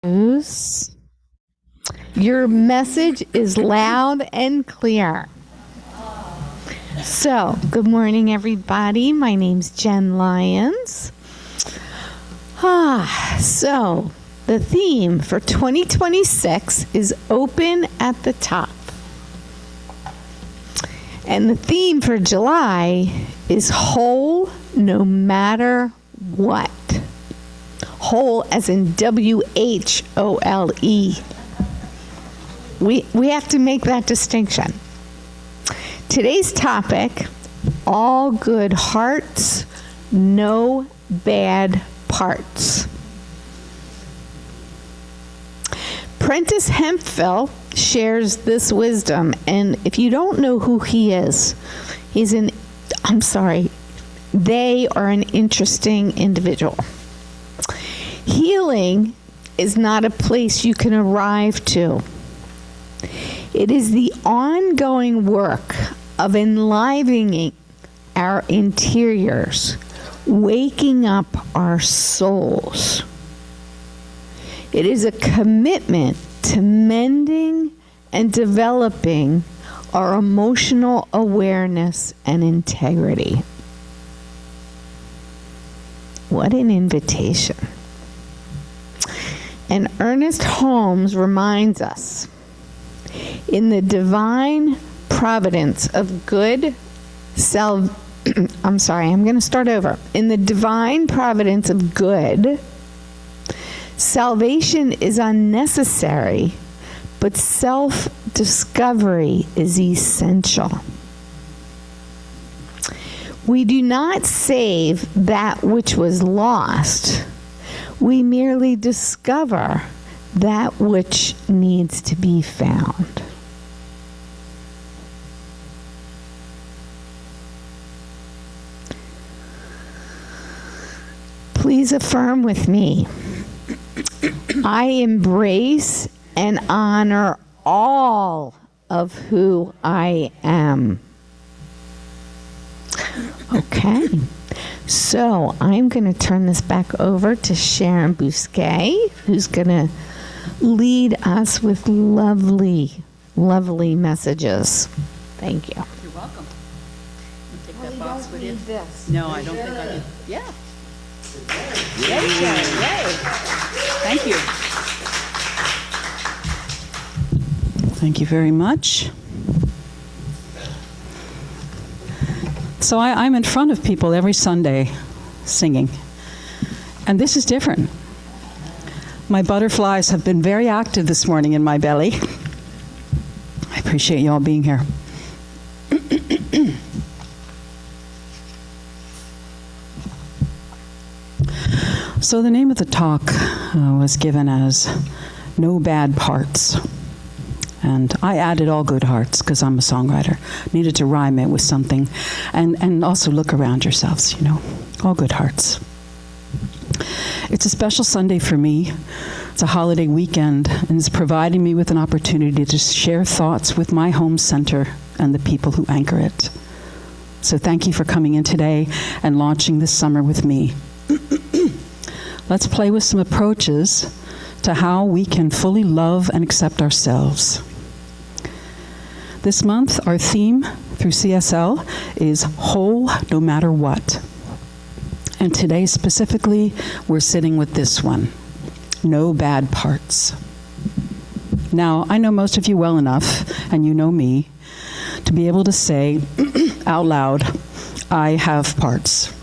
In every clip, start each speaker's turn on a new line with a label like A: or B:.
A: News. Your message is loud and clear. So, good morning, everybody. My name's Jen Lyons. So the theme for 2026 is open at the top. And the theme for July is whole no matter what. Whole as in W-H-O-L-E. We have to make that distinction. Today's topic, all good hearts, no bad parts. Prentice Hemphill shares this wisdom, and if you don't know who he is, they are an interesting individual. Healing is not a place you can arrive to. It is the ongoing work of enlivening our interiors, waking up our souls. It is a commitment to mending and developing our emotional awareness and integrity. What an invitation. And Ernest Holmes reminds us, in the divine providence of good In the divine providence of good, salvation is unnecessary, but self-discovery is essential. We do not save that which was lost. We merely discover that which needs to be found. Please affirm with me. I embrace and honor all of who I am. Okay. So I'm going to turn this back over to Sharon Bousquet, who's going to lead us with lovely, lovely messages. Thank you.
B: You're welcome. Take that box with you. This. No, I don't think I do. Yeah. Yay, Sharon. Yay. Thank you. Thank you very much. So I'm in front of people every Sunday singing. And this is different. My butterflies have been very active this morning in my belly. I appreciate you all being here. So the name of the talk was given as No Bad Parts. And I added all good hearts because I'm a songwriter. Needed to rhyme it with something. And also look around yourselves, all good hearts. It's a special Sunday for me. It's a holiday weekend, and it's providing me with an opportunity to share thoughts with my home center and the people who anchor it. So thank you for coming in today and launching this summer with me. Let's play with some approaches to how we can fully love and accept ourselves. This month, our theme through CSL is whole no matter what. And today specifically, we're sitting with this one, no bad parts. Now, I know most of you well enough, and you know me, to be able to say out loud, I have parts.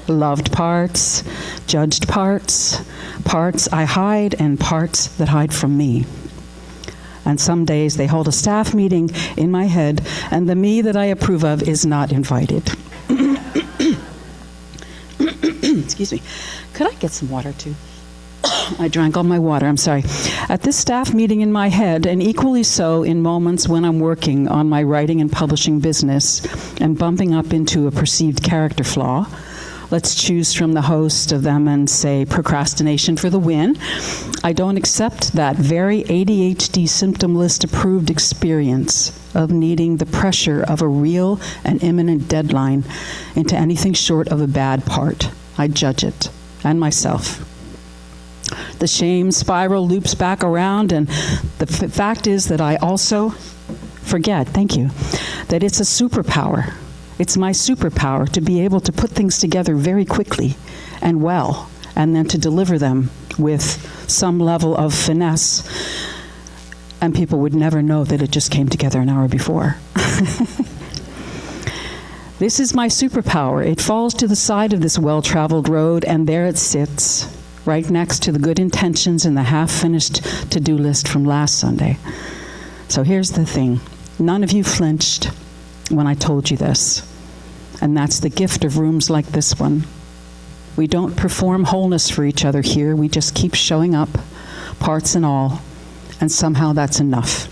B: Loved parts, judged parts, parts I hide, and parts that hide from me. And some days they hold a staff meeting in my head, and the me that I approve of is not invited. Excuse me. Could I get some water too? I drank all my water, I'm sorry. At this staff meeting in my head, and equally so in moments when I'm working on my writing and publishing business and bumping up into a perceived character flaw, let's choose from the host of them and say procrastination for the win. I don't accept that very ADHD symptom list approved experience of needing the pressure of a real and imminent deadline into anything short of a bad part. I judge it, and myself. The shame spiral loops back around, and the fact is that I also forget, thank you, that it's a superpower. It's my superpower to be able to put things together very quickly and well, and then to deliver them with some level of finesse, and people would never know that it just came together an hour before. This is my superpower. It falls to the side of this well-traveled road, and there it sits, right next to the good intentions and the half-finished to-do list from last Sunday. So here's the thing. None of you flinched when I told you this, and that's the gift of rooms like this one. We don't perform wholeness for each other here. We just keep showing up, parts and all, and somehow that's enough.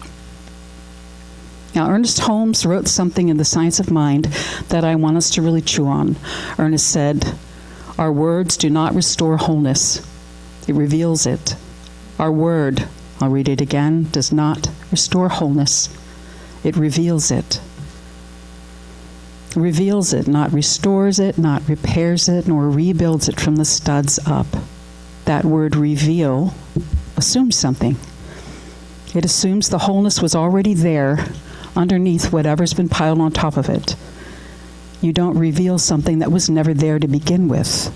B: Now, Ernest Holmes wrote something in The Science of Mind that I want us to really chew on. Ernest said, "Our words do not restore wholeness. It reveals it. Our word," I'll read it again, "does not restore wholeness. It reveals it." Reveals it, not restores it, not repairs it, nor rebuilds it from the studs up. That word reveal assumes something. It assumes the wholeness was already there underneath whatever's been piled on top of it. You don't reveal something that was never there to begin with.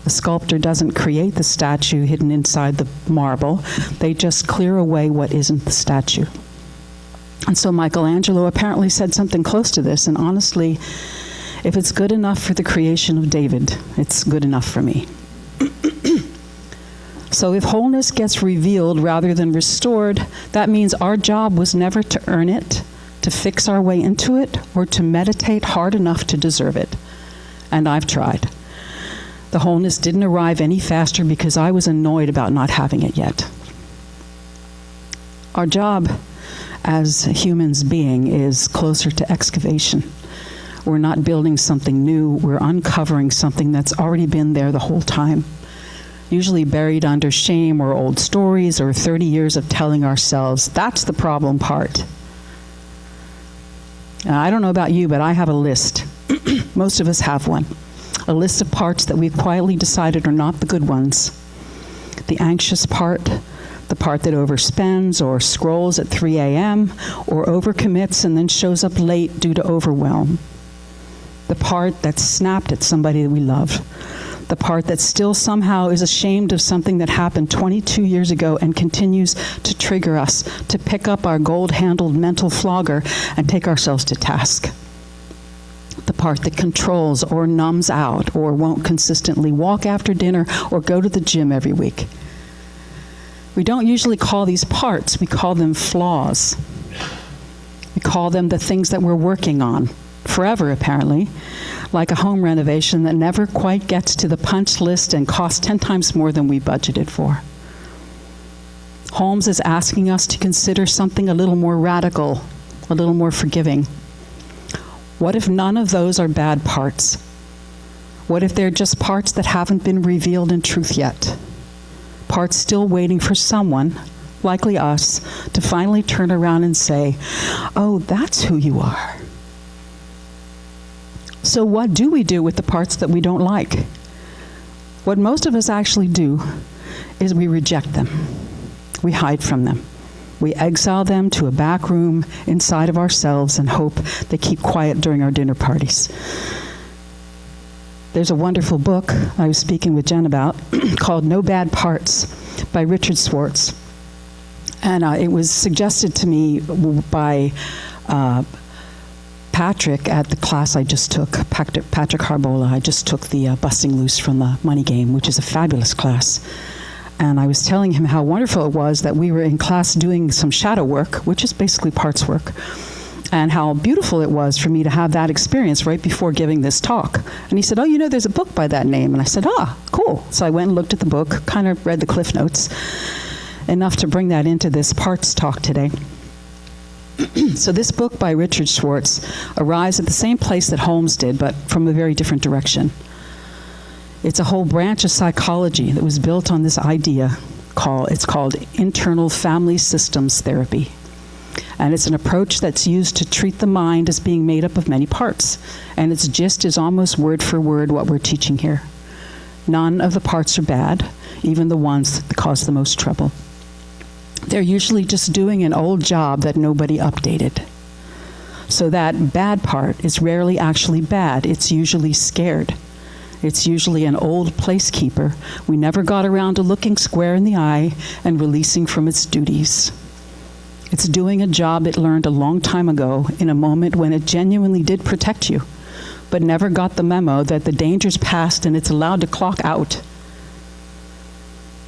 B: The sculptor doesn't create the statue hidden inside the marble. They just clear away what isn't the statue. And so Michelangelo apparently said something close to this, and honestly, if it's good enough for the creation of David, it's good enough for me. So if wholeness gets revealed rather than restored, that means our job was never to earn it, to fix our way into it, or to meditate hard enough to deserve it. And I've tried. The wholeness didn't arrive any faster because I was annoyed about not having it yet. Our job as humans being is closer to excavation. We're not building something new, we're uncovering something that's already been there the whole time. Usually buried under shame or old stories or 30 years of telling ourselves, that's the problem part. I don't know about you, but I have a list. Most of us have one. A list of parts that we've quietly decided are not the good ones. The anxious part, the part that overspends or scrolls at 3 a.m. or overcommits and then shows up late due to overwhelm. The part that snapped at somebody that we love. The part that still somehow is ashamed of something that happened 22 years ago and continues to trigger us to pick up our gold-handled mental flogger and take ourselves to task. The part that controls or numbs out or won't consistently walk after dinner or go to the gym every week. We don't usually call these parts, we call them flaws. We call them the things that we're working on, forever apparently, like a home renovation that never quite gets to the punch list and costs 10 times more than we budgeted for. Holmes is asking us to consider something a little more radical, a little more forgiving. What if none of those are bad parts? What if they're just parts that haven't been revealed in truth yet? Parts still waiting for someone, likely us, to finally turn around and say, "Oh, that's who you are." So what do we do with the parts that we don't like? What most of us actually do is we reject them. We hide from them. We exile them to a back room inside of ourselves and hope they keep quiet during our dinner parties. There's a wonderful book I was speaking with Jen about called No Bad Parts by Richard Schwartz. And it was suggested to me by Patrick at the class I just took, Patrick Harbola. I just took the Busting Loose from the Money Game, which is a fabulous class. And I was telling him how wonderful it was that we were in class doing some shadow work, which is basically parts work, and how beautiful it was for me to have that experience right before giving this talk. And he said, "Oh, you know, there's a book by that name." And I said, "Ah, cool." So I went and looked at the book, kind of read the Cliff Notes, enough to bring that into this parts talk today. So this book by Richard Schwartz arrives at the same place that Holmes did, but from a very different direction. It's a whole branch of psychology that was built on this idea. It's called internal family systems therapy. And it's an approach that's used to treat the mind as being made up of many parts. And its gist is almost word for word what we're teaching here. None of the parts are bad. even the ones that cause the most trouble. They're usually just doing an old job that nobody updated. So that bad part is rarely actually bad. It's usually scared. It's usually an old placekeeper we never got around to looking square in the eye and releasing from its duties. It's doing a job it learned a long time ago in a moment when it genuinely did protect you, but never got the memo that the danger's past and it's allowed to clock out.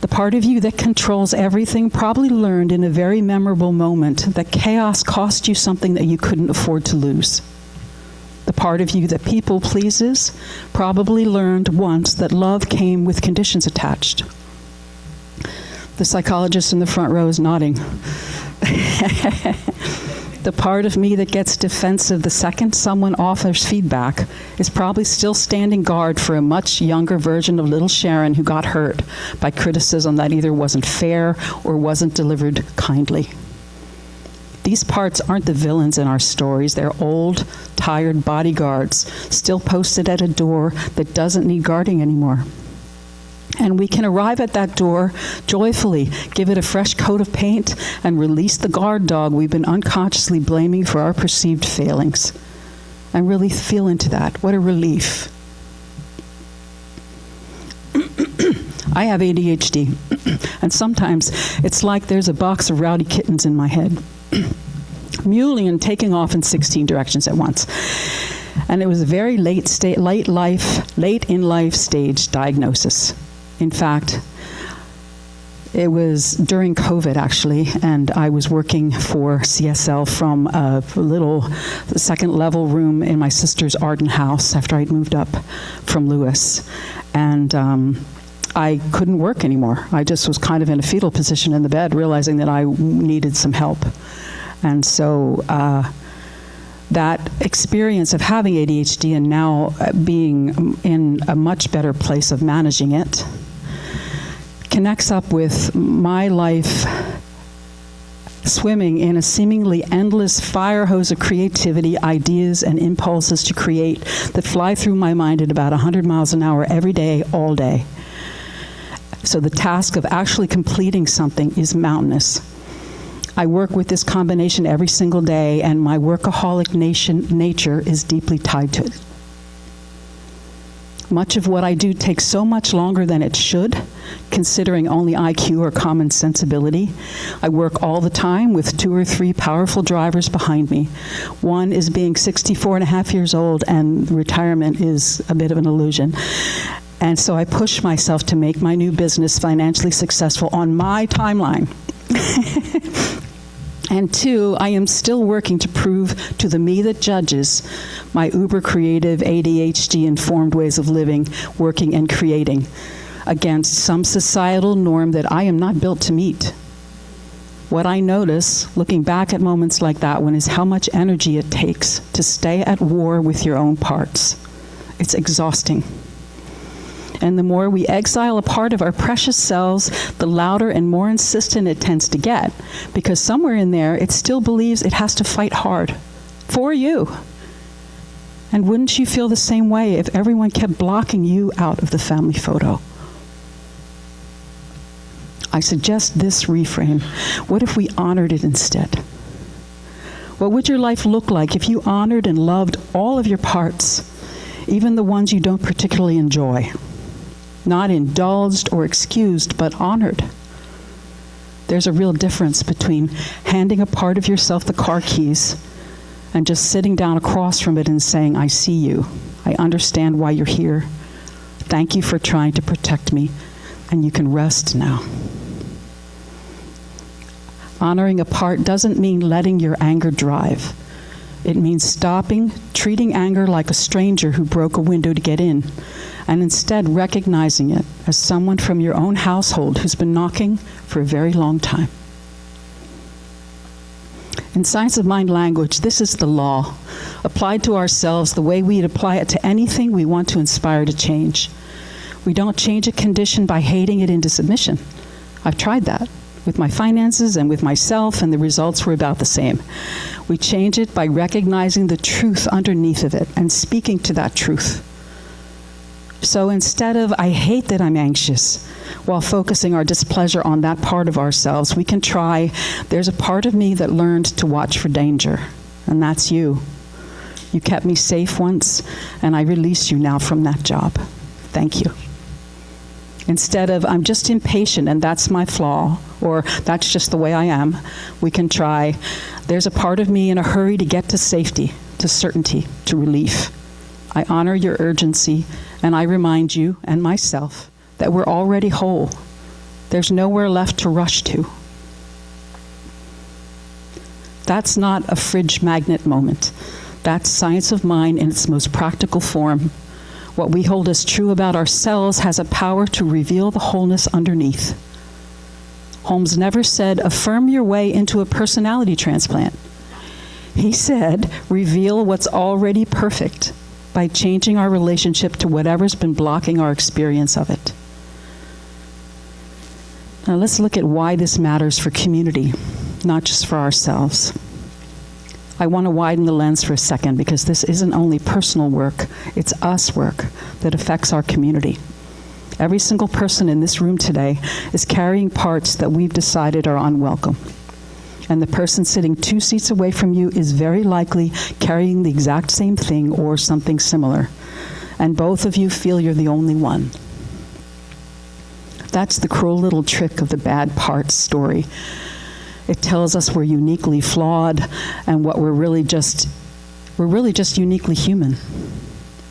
B: The part of you that controls everything probably learned in a very memorable moment that chaos cost you something that you couldn't afford to lose. The part of you that people pleases probably learned once that love came with conditions attached. The psychologist in the front row is nodding. The part of me that gets defensive the second someone offers feedback is probably still standing guard for a much younger version of little Sharon who got hurt by criticism that either wasn't fair or wasn't delivered kindly. These parts aren't the villains in our stories. They're old, tired bodyguards still posted at a door that doesn't need guarding anymore. And we can arrive at that door joyfully, give it a fresh coat of paint, and release the guard dog we've been unconsciously blaming for our perceived failings. And really feel into that. What a relief. I have ADHD, and sometimes it's like there's a box of rowdy kittens in my head, mulling and taking off in 16 directions at once. And it was a very late in life stage diagnosis. In fact, it was during COVID, actually, and I was working for CSL from a little second-level room in my sister's Arden house after I'd moved up from Lewis. And I couldn't work anymore. I just was kind of in a fetal position in the bed, realizing that I needed some help. And so that experience of having ADHD and now being in a much better place of managing it connects up with my life swimming in a seemingly endless fire hose of creativity, ideas, and impulses to create that fly through my mind at about 100 miles an hour every day, all day. So the task of actually completing something is mountainous. I work with this combination every single day, and my workaholic nature is deeply tied to it. Much of what I do takes so much longer than it should, considering only IQ or common sensibility. I work all the time with 2 or 3 powerful drivers behind me. One is being 64 and a half years old, and retirement is a bit of an illusion. And so I push myself to make my new business financially successful on my timeline. And 2, I am still working to prove to the me that judges my uber-creative, ADHD-informed ways of living, working, and creating against some societal norm that I am not built to meet. What I notice, looking back at moments like that one, is how much energy it takes to stay at war with your own parts. It's exhausting. And the more we exile a part of our precious selves, the louder and more insistent it tends to get, because somewhere in there, it still believes it has to fight hard for you. And wouldn't you feel the same way if everyone kept blocking you out of the family photo? I suggest this reframe. What if we honored it instead? What would your life look like if you honored and loved all of your parts, even the ones you don't particularly enjoy? Not indulged or excused, but honored. There's a real difference between handing a part of yourself the car keys and just sitting down across from it and saying, I see you. I understand why you're here. Thank you for trying to protect me, and you can rest now. Honoring a part doesn't mean letting your anger drive. It means stopping, treating anger like a stranger who broke a window to get in, and instead recognizing it as someone from your own household who's been knocking for a very long time. In Science of Mind language, this is the law, applied to ourselves the way we'd apply it to anything we want to inspire to change. We don't change a condition by hating it into submission. I've tried that with my finances and with myself, and the results were about the same. We change it by recognizing the truth underneath of it and speaking to that truth. So instead of, I hate that I'm anxious, while focusing our displeasure on that part of ourselves, we can try, there's a part of me that learned to watch for danger, and that's you. You kept me safe once, and I release you now from that job. Thank you. Instead of, I'm just impatient and that's my flaw, or that's just the way I am, we can try, there's a part of me in a hurry to get to safety, to certainty, to relief. I honor your urgency, and I remind you and myself that we're already whole. There's nowhere left to rush to. That's not a fridge magnet moment. That's science of mind in its most practical form. What we hold as true about ourselves has a power to reveal the wholeness underneath. Holmes never said, affirm your way into a personality transplant. He said, reveal what's already perfect by changing our relationship to whatever's been blocking our experience of it. Now let's look at why this matters for community, not just for ourselves. I want to widen the lens for a second because this isn't only personal work, it's us work that affects our community. Every single person in this room today is carrying parts that we've decided are unwelcome. And the person sitting 2 seats away from you is very likely carrying the exact same thing or something similar. And both of you feel you're the only one. That's the cruel little trick of the bad parts story. It tells us we're uniquely flawed and what we're really just uniquely human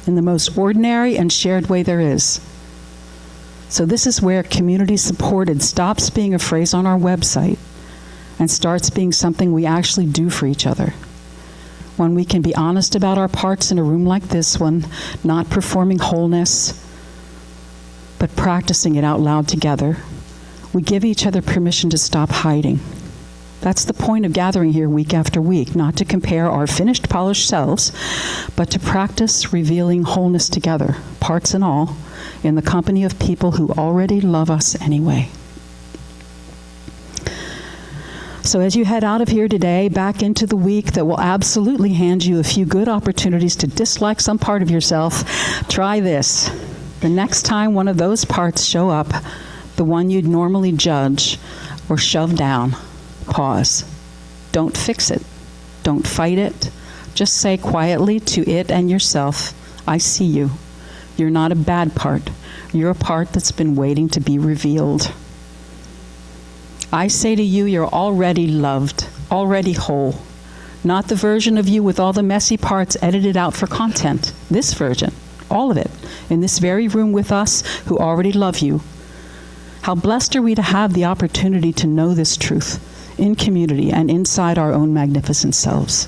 B: in the most ordinary and shared way there is. So this is where community supported stops being a phrase on our website and starts being something we actually do for each other. When we can be honest about our parts in a room like this one, not performing wholeness, but practicing it out loud together, we give each other permission to stop hiding. That's the point of gathering here week after week, not to compare our finished, polished selves, but to practice revealing wholeness together, parts and all, in the company of people who already love us anyway. So as you head out of here today, back into the week that will absolutely hand you a few good opportunities to dislike some part of yourself, try this. The next time one of those parts show up, the one you'd normally judge or shove down, pause. Don't fix it. Don't fight it. Just say quietly to it and yourself, I see you. You're not a bad part. You're a part that's been waiting to be revealed. I say to you, you're already loved, already whole. Not the version of you with all the messy parts edited out for content. This version, all of it, in this very room with us who already love you. How blessed are we to have the opportunity to know this truth in community and inside our own magnificent selves.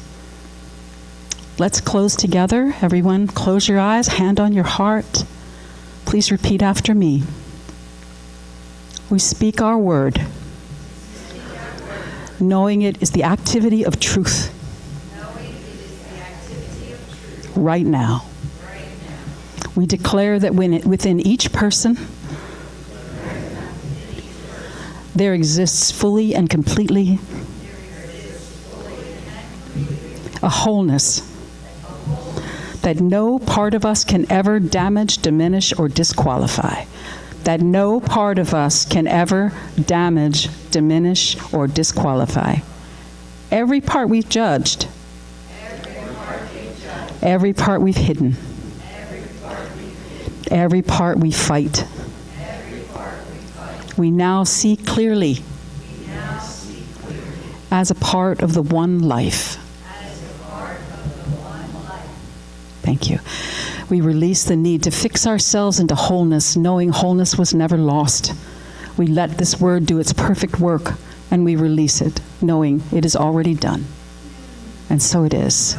B: Let's close together. Everyone, close your eyes, hand on your heart. Please repeat after me. We speak our word, knowing it is the activity of truth. Right now. We declare that within each person, there exists fully and completely a wholeness that no part of us can ever damage, diminish, or disqualify. That no part of us can ever damage, diminish, or disqualify. Every part we've judged, every part we've hidden, every part we fight, we now see clearly as a part of the one life. Thank you. We release the need to fix ourselves into wholeness, knowing wholeness was never lost. We let this word do its perfect work, and we release it, knowing it is already done. And so it is.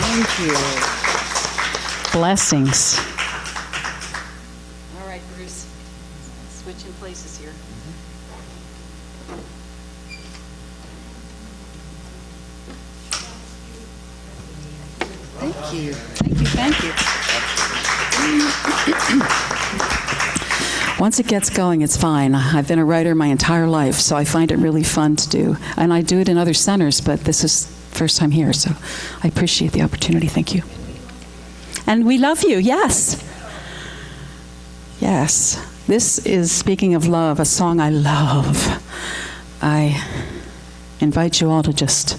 B: Thank you. Blessings. All right, Bruce. Switching places here. Thank you. Thank you. Thank you. Once it gets going, it's fine. I've been a writer my entire life, so I find it really fun to do. And I do it in other centers, but this is first time here, so I appreciate the opportunity. Thank you. And we love you, yes. Yes. This is, speaking of love, a song I love. I invite you all to just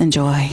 B: enjoy.